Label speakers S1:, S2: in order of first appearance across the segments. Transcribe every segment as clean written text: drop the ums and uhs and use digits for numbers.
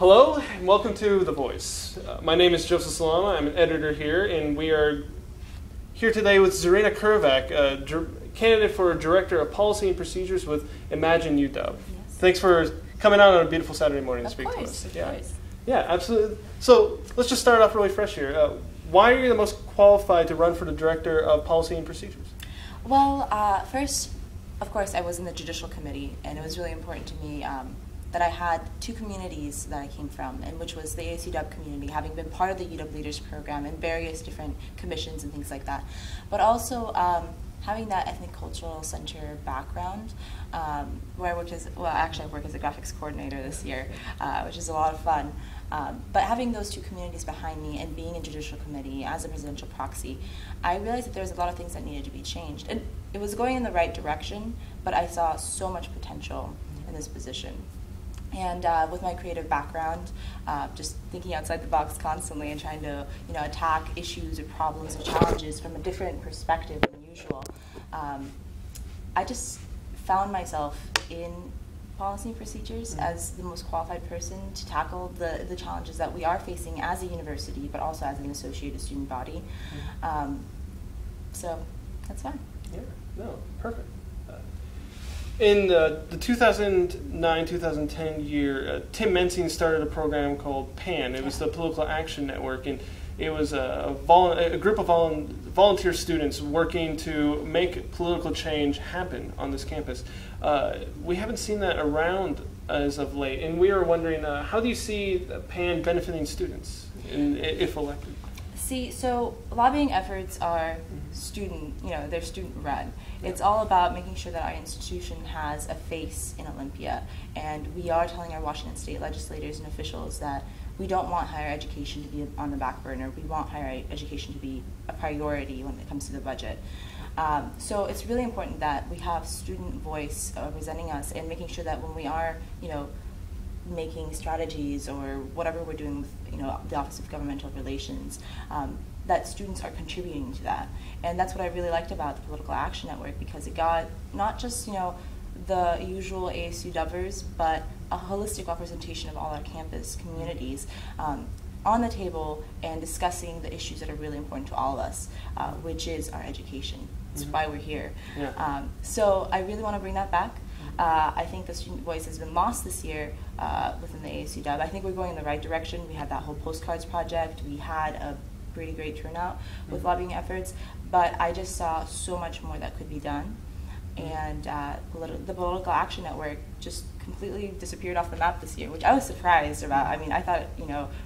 S1: Hello, and welcome to The Voice. My name is Joseph Salama. I'm an editor here, and we are here today with Zerina Curevac, a candidate for Director of Policy and Procedures with Imagine UW. Yes. Thanks for coming out on a beautiful Saturday morning to speak to us.
S2: Of course.
S1: Yeah, absolutely. So let's just start off really fresh here. Why are you the most qualified to run for the Director of Policy and Procedures?
S2: Well, first, of course, I was in the Judicial Committee, and it was really important to me that I had two communities that I came from, and which was the ASUW community, having been part of the UW Leaders Program and various different commissions and things like that. But also having that ethnic cultural center background, where I worked as, well, actually I work as a graphics coordinator this year, which is a lot of fun. But having those two communities behind me and being in Judicial Committee as a presidential proxy, I realized that there was a lot of things that needed to be changed. And it was going in the right direction, but I saw so much potential in this position. And with my creative background, just thinking outside the box constantly and trying to, attack issues or problems or challenges from a different perspective than usual, I just found myself in policy and procedures as the most qualified person to tackle the challenges that we are facing as a university, but also as an associated student body. So that's fine.
S1: Yeah, no, perfect. In the 2009-2010 year, Tim Mensing started a program called PAN. It was the Political Action Network, and it was a group of volunteer students working to make political change happen on this campus. We haven't seen that around as of late, and we are wondering, how do you see PAN benefiting students if elected?
S2: So lobbying efforts are they're student run. It's all about making sure that our institution has a face in Olympia, and we are telling our Washington State legislators and officials that we don't want higher education to be on the back burner. We want higher education to be a priority when it comes to the budget. So it's really important that we have student voice representing us and making sure that when we are, making strategies or whatever we're doing with, the Office of Governmental Relations, that students are contributing to that. And that's what I really liked about the Political Action Network, because it got not just, the usual ASUWers, but a holistic representation of all our campus communities on the table and discussing the issues that are really important to all of us, which is our education. That's why we're here. Yeah. So I really want to bring that back. I think the student voice has been lost this year within the ASUW. I think we're going in the right direction. We had that whole postcards project. We had a pretty great turnout with lobbying efforts, but I just saw so much more that could be done. And the Political Action Network just completely disappeared off the map this year, which I was surprised about. I mean, I thought,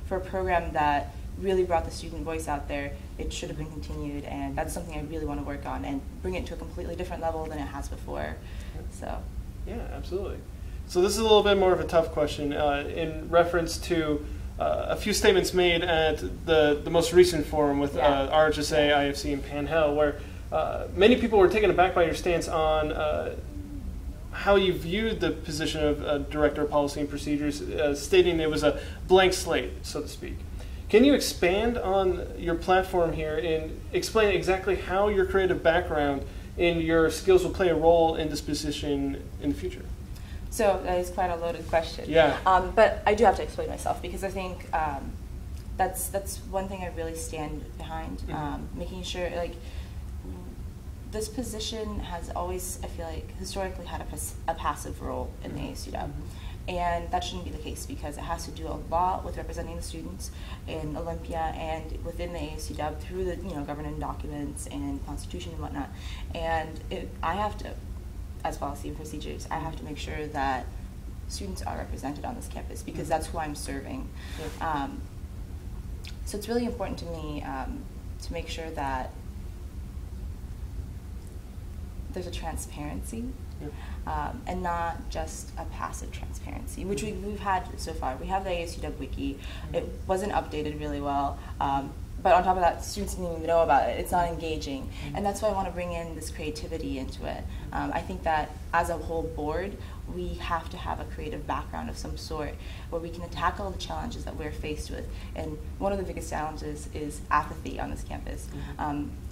S2: for a program that really brought the student voice out there, it should have been continued, and that's something I really want to work on and bring it to a completely different level than it has before. So.
S1: Yeah, absolutely. So this is a little bit more of a tough question in reference to a few statements made at the most recent forum with RHSA, IFC, and PANHEL, where many people were taken aback by your stance on how you viewed the position of Director of Policy and Procedures, stating it was a blank slate, so to speak. Can you expand on your platform here and explain exactly how your creative background and your skills will play a role in this position in the future?
S2: So that is quite a loaded question.
S1: Yeah.
S2: But I do have to explain myself, because I think that's one thing I really stand behind, making sure, this position has always, I feel like, historically had a passive role in the ASUW. And that shouldn't be the case, because it has to do a lot with representing the students in Olympia and within the ASUW through the governing documents and constitution and whatnot. And I have to, as policy and procedures, I have to make sure that students are represented on this campus, because that's who I'm serving. Yeah. So it's really important to me to make sure that there's a transparency. And not just a passive transparency, which we've had so far. We have the ASUW Wiki. It wasn't updated really well, but on top of that, students didn't even know about it. It's not engaging, and that's why I want to bring in this creativity into it. I think that as a whole board, we have to have a creative background of some sort where we can tackle the challenges that we're faced with. And one of the biggest challenges is apathy on this campus.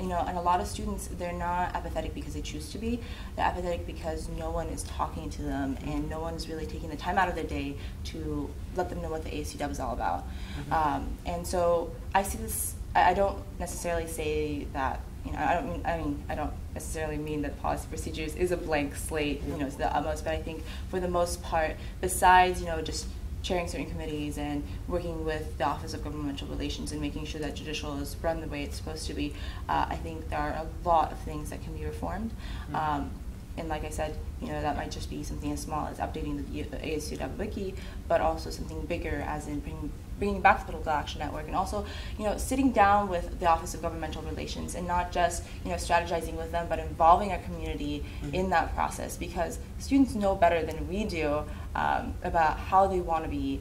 S2: You know, and a lot of students, they're not apathetic because they choose to be. They're apathetic because no one is talking to them and no one's really taking the time out of their day to let them know what the ASUW is all about. And so I see this, I don't necessarily say that, you know, I don't necessarily mean that policy procedures is a blank slate, you know, to the utmost, but I think for the most part, besides, you know, just chairing certain committees and working with the Office of Governmental Relations and making sure that judicial is run the way it's supposed to be, I think there are a lot of things that can be reformed. And like I said, you know, that might just be something as small as updating the ASUW wiki, but also something bigger as in bringing back the Political Action Network, and also, you know, sitting down with the Office of Governmental Relations and not just, you know, strategizing with them, but involving our community in that process, because students know better than we do about how they want to be,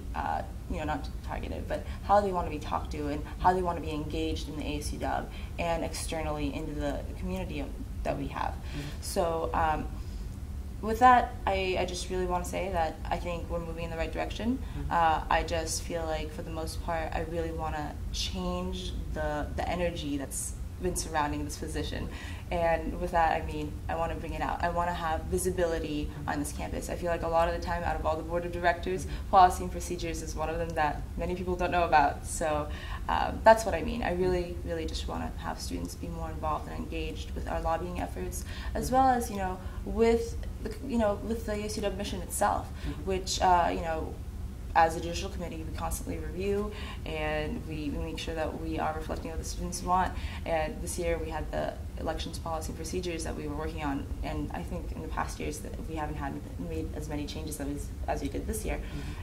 S2: you know, not targeted, but how they want to be talked to and how they want to be engaged in the ASUW and externally into the community that we have. So with that, I just really want to say that I think we're moving in the right direction. I just feel like for the most part, I really want to change the energy that's been surrounding this position. And with that, I mean, I want to bring it out. I want to have visibility on this campus. I feel like a lot of the time, out of all the board of directors, policy and procedures is one of them that many people don't know about. So that's what I mean. I really, really just want to have students be more involved and engaged with our lobbying efforts, as well as, you know, with the ASUW mission itself, which, you know, as a judicial committee, we constantly review and we make sure that we are reflecting what the students want. And this year we had the elections policy procedures that we were working on, and I think in the past years that we haven't made as many changes as we did this year.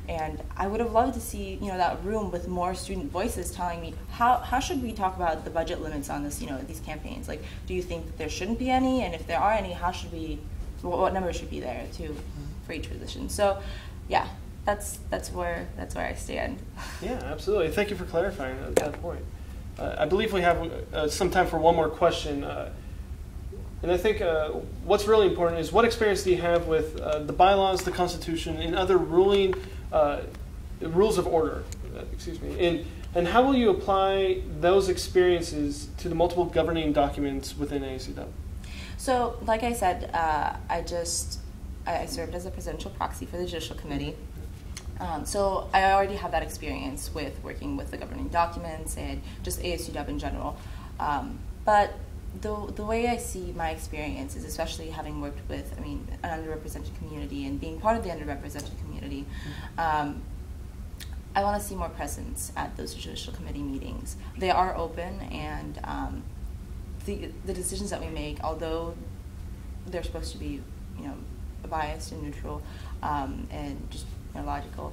S2: And I would have loved to see, you know, that room with more student voices telling me how should we talk about the budget limits on this, you know, these campaigns. Like, do you think that there shouldn't be any, and if there are any, how should we, what numbers should be there for each position? So yeah, that's where I stand.
S1: Yeah, absolutely. Thank you for clarifying that point. I believe we have some time for one more question. And I think what's really important is, what experience do you have with the bylaws, the Constitution, and other rules of order? Excuse me. And how will you apply those experiences to the multiple governing documents within ASUW?
S2: So, like I said, I served as a presidential proxy for the Judicial Committee. So I already have that experience with working with the governing documents and just ASUW in general. But the way I see my experience is, especially having worked with, an underrepresented community and being part of the underrepresented community, I want to see more presence at those Judicial Committee meetings. They are open, and the decisions that we make, although they're supposed to be, you know, biased and neutral and just logical,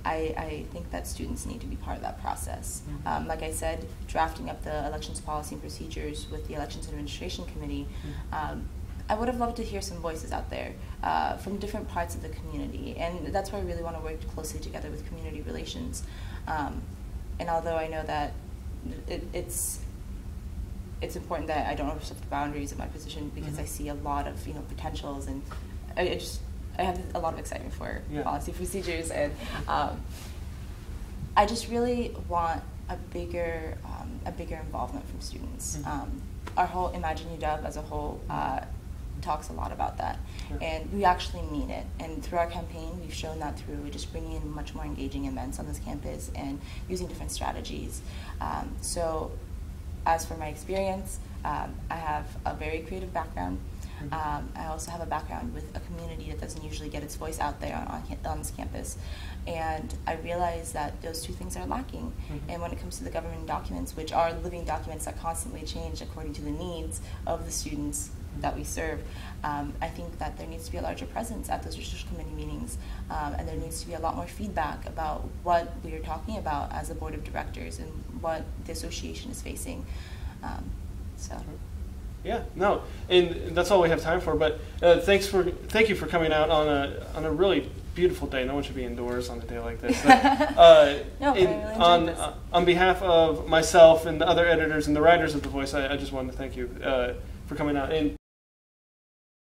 S2: I think that students need to be part of that process. Like I said, drafting up the elections policy and procedures with the Elections Administration Committee, I would have loved to hear some voices out there from different parts of the community, and that's why I really want to work closely together with community relations. And although I know that it's important that I don't overstep the boundaries of my position, because I see a lot of, you know, potentials, and I have a lot of excitement for policy procedures, and I just really want a bigger involvement from students. Our whole Imagine UW as a whole talks a lot about that, and we actually mean it. And through our campaign, we've shown that through just bringing in much more engaging events on this campus and using different strategies. So, as for my experience, I have a very creative background. I also have a background with a community that doesn't usually get its voice out there on this campus. And I realize that those two things are lacking. And when it comes to the governing documents, which are living documents that constantly change according to the needs of the students that we serve, I think that there needs to be a larger presence at those Judicial Committee meetings. And there needs to be a lot more feedback about what we are talking about as a board of directors and what the association is facing.
S1: Yeah, no, and that's all we have time for. But thank you for coming out on a really beautiful day. No one should be indoors on a day like this. On behalf of myself and the other editors and the writers of The Voice, I just wanted to thank you for coming out. And